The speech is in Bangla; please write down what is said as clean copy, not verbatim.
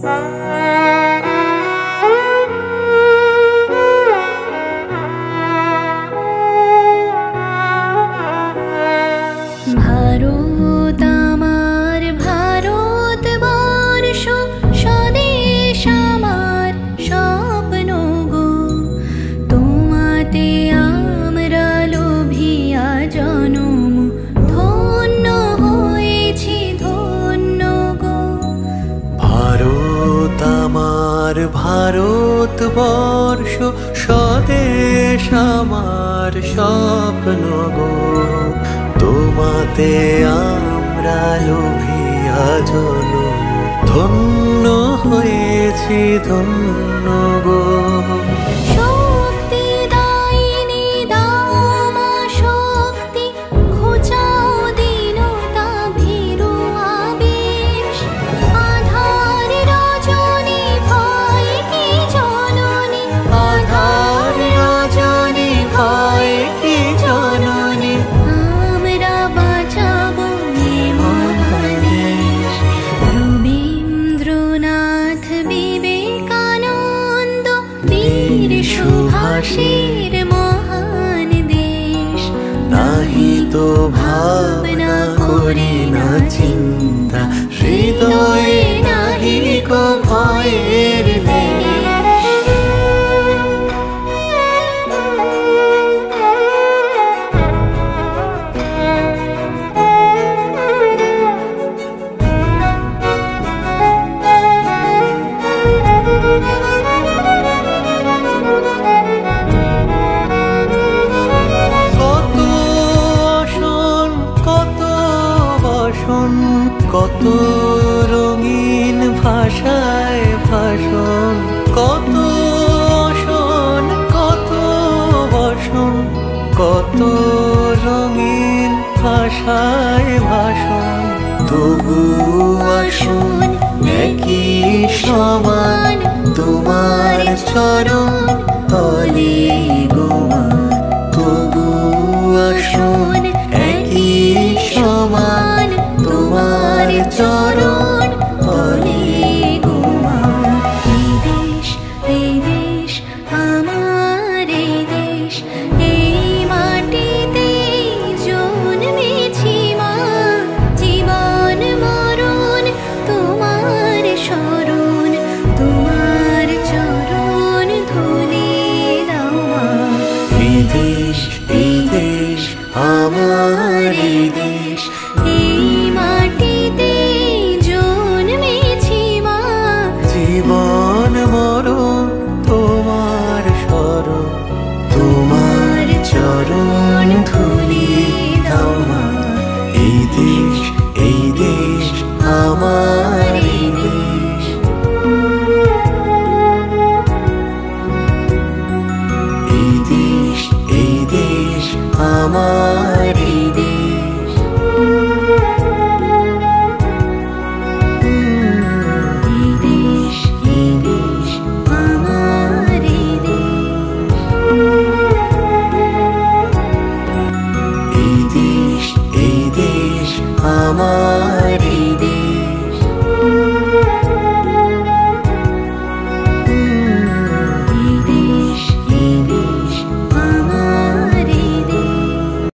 ভারত আমার ভারতবর্ষ, স্বদেশ আমার স্বপ্ন গো। তোমাতে আমরা লোভিয়া জনম, ধন্য হয়েছি ধন্য গো। ভারত আমার ভারতবর্ষ, স্বদেশ আমার স্বপ্ন গো। তোমাতে আমরা লোভিয়া জনম, ধন্য হয়েছি ধন্য গো। শক্তি দায়িনী দাও মা শক্তি, ঘুচাও দীনতা ভীরু আবেশ। আধার রজনী ভয় কি জননী, আধার রজনী ভয় কি জননী, আমরা বাঁচাবো এ মহাদেশ। রবীন্দ্রনাথ বিবেকানন্দ বীর সুভাষের মহান দেশ। নাহি তো ভাবনা করি না চিন্তা, হৃদয়ে নাহি কো ভয়ের লেশ। কত রঙিন ভাষায় ভাষণ, কত অসন কত বসন, কত রঙিন ভাষায় ভাষণ। তবু আসুন একই সমান তোমার চরণ তলে গোমা। তবু আসুন একই সমান তোমার চরণ তলে গোমা। এই দেশ আমার এই দেশ, এই মাটিতে জন্মেছি মা। জীবন মরণ তোমার শরণ, তোমার চরণ ধুলি দাও মা। এই দেশ আমার এই দেশ, এই মাটিতে জন্মেছি মা। জীবন মরণ তোমার শরণ, তোমার চরণ ধুলি দাও মা। এই দেশ আমার এই দেশ। এই দেশ আমার এই দেশ। এই দেশ আমার এই দেশ। এই দেশ আমার